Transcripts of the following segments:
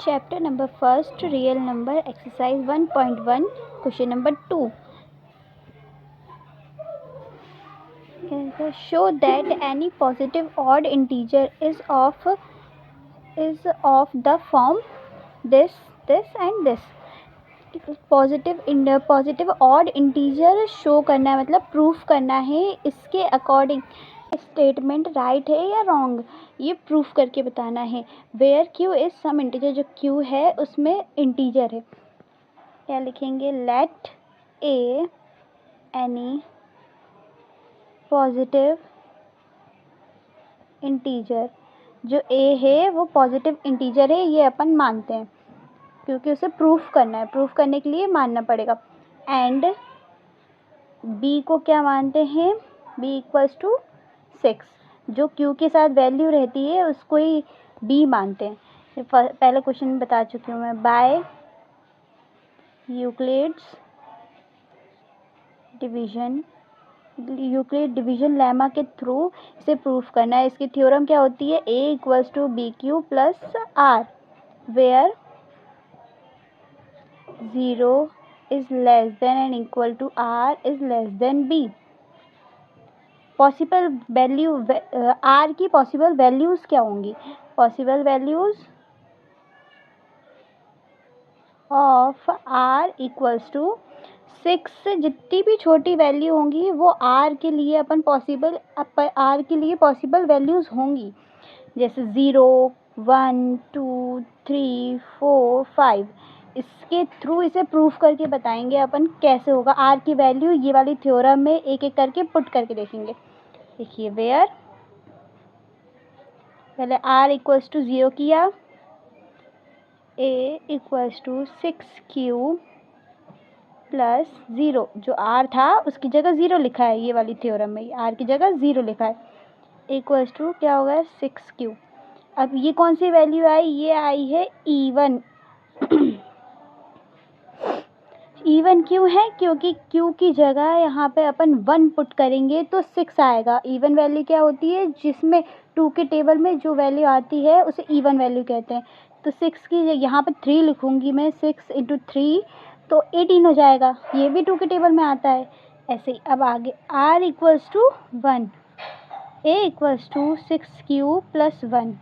Chapter number 1, real number, exercise 1.1, question number 2. Show that any positive odd integer is of the form this and this. Positive odd integer show करना है, मतलब proof करना है, इसके according statement right है या wrong ये proof करके बताना है। Where Q is some integer, जो क्यू है उसमें इंटीजर है। क्या लिखेंगे? Let A any positive integer, जो ए है वो पॉजिटिव इंटीजर है, ये अपन मानते हैं क्योंकि उसे प्रूफ करना है, प्रूफ करने के लिए मानना पड़ेगा। एंड बी को क्या मानते हैं? बी इक्वल्स टू 6, जो क्यू के साथ वैल्यू रहती है उसको ही बी मानते हैं। पहले क्वेश्चन में बता चुकी हूँ मैं। बाय यूक्लिड्स डिवीजन लेमा के थ्रू इसे प्रूफ करना है। इसकी थ्योरम क्या होती है? A equals to B Q plus R, where 0 is less than and equal to r is less than b। Possible value r की पॉसिबल वैल्यूज क्या होंगी? Possible values of r equals to 6 से जितनी भी छोटी वैल्यू होंगी वो r के लिए r के लिए पॉसिबल वैल्यूज होंगी। जैसे 0, 1, 2, 3, 4, 5। इसके थ्रू इसे प्रूफ करके बताएंगे अपन कैसे होगा। आर की वैल्यू ये वाली थ्योरम में एक एक करके पुट करके देखेंगे। देखिए, वेयर पहले आर इक्वल्स टू 0 किया, ए इक्वल्स टू 6q प्लस 0, जो आर था उसकी जगह 0 लिखा है, ये वाली थ्योरम में आर की जगह 0 लिखा है, इक्वल्स टू क्या होगा? 6q। अब ये कौन सी वैल्यू आई? ये आई है E1। E1 क्यों है? क्योंकि Q की जगह यहाँ पे अपन 1 पुट करेंगे तो 6 आएगा। E1 वैल्यू क्या होती है? जिसमें 2 के टेबल में जो वैल्यू आती है उसे E1 वैल्यू कहते हैं। तो 6 की यहाँ पे 3 लिखूँगी मैं, 6 इंटू 3 तो 18 हो जाएगा। ये भी 2 के टेबल में आता है। ऐसे ही अब आगे R equals to 1, A equals to 6q plus 1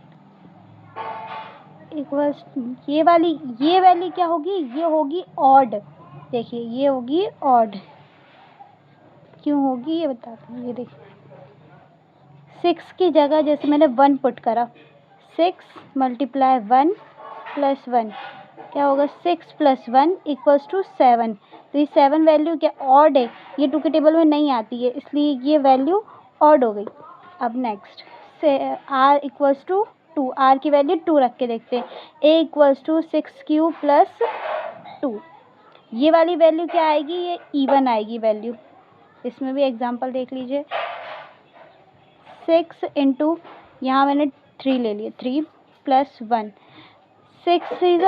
equals, ये वैल्यू क्या होगी? ये होगी ऑड। देखिए, ये होगी ऑड। क्यों होगी ये बताते हैं। ये देखिए, 6 की जगह जैसे मैंने 1 पुट करा, 6 मल्टीप्लाई 1 प्लस 1 क्या होगा? 6 प्लस 1 इक्वल्स टू 7। तो ये 7 वैल्यू क्या ऑड है? ये 2 के टेबल में नहीं आती है, इसलिए ये वैल्यू ऑड हो गई। अब नेक्स्ट से आर इक्वल्स टू 2, आर की वैल्यू 2 रख के देखते हैं। ए इक्वल्स टू 6q प्लस 2, ये वाली वैल्यू क्या आएगी? ये E1 आएगी वैल्यू। इसमें भी एग्जांपल देख लीजिए। 6 इंटू यहाँ मैंने 3 ले लिए, 3 प्लस 1, 6 3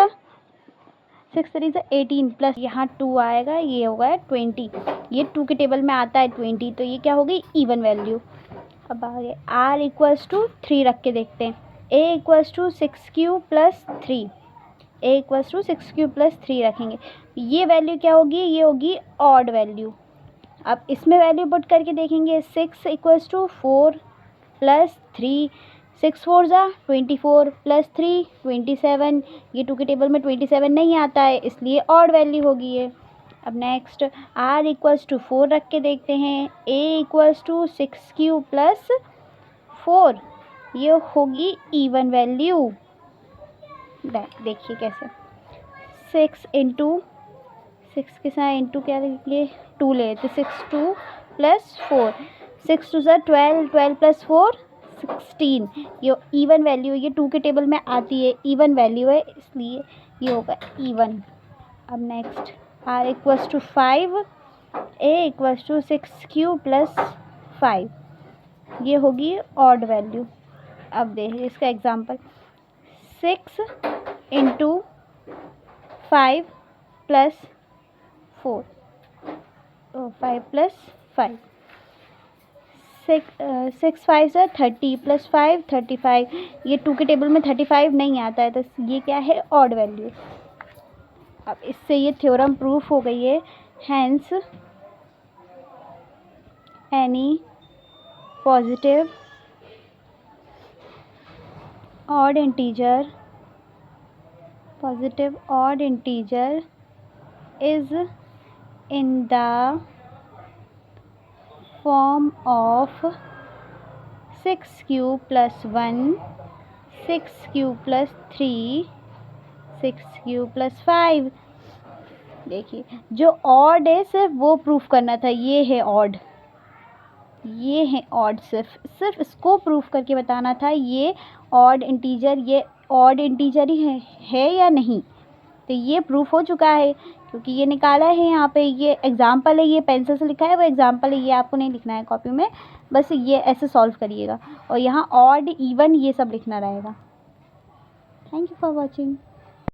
18 प्लस यहाँ 2 आएगा, ये होगा 20। ये 2 के टेबल में आता है 20, तो ये क्या हो गई? E1 value. अब आगे R इक्वल्स टू 3 रख के देखते हैं। A equals to 6q plus 3, A equals to 6q plus 3 रखेंगे। ये वैल्यू क्या होगी? ये होगी ऑड वैल्यू। अब इसमें वैल्यू पुट करके देखेंगे। 6 इक्वल्स टू 4 प्लस 3, 6 4 ज़ा 24 प्लस 3 27। ये 2 के टेबल में 27 नहीं आता है, इसलिए ऑड वैल्यू होगी ये। अब नेक्स्ट R इक्वल्स टू 4 रख के देखते हैं। A equals to 6q plus 4, ये होगी E1 वैल्यू। देखिए कैसे, 6 इंटू 6 के साथ इंटू क्या लेंगे? 2 ले तो 6 2 प्लस 4, 6 2 12, 12 प्लस 4 16। ये E1 वैल्यू, ये 2 के टेबल में आती है, E1 वैल्यू है, इसलिए ये होगा E1। अब next R equals to 5, A equals to 6q plus 5, ये होगी ऑड वैल्यू। अब देखिए इसका example, 6 into 5 plus 4, 5 plus 5, six five से 30 प्लस 5 35। ये 2 के टेबल में 35 नहीं आता है, तो ये क्या है, ऑड वैल्यू। अब इससे ये थ्योरम प्रूफ हो गई है। Hence any positive odd integer is in the form of 6 cube plus 1, 6 cube plus 3, 6 cube plus 5। देखिए जो ऑड है सिर्फ वो प्रूफ करना था, ये है ऑड, ये है ऑड, सिर्फ इसको प्रूफ करके बताना था ये ऑड इंटीजर, ये ऑड इंटीजर ही है या नहीं। तो ये प्रूफ हो चुका है क्योंकि ये निकाला है यहाँ पे, ये एग्जाम्पल है, ये पेंसिल से लिखा है वो एग्जाम्पल है, ये आपको नहीं लिखना है कॉपी में, बस ये ऐसे सॉल्व करिएगा और यहाँ ऑड इवन ये सब लिखना रहेगा। Thank you for watching.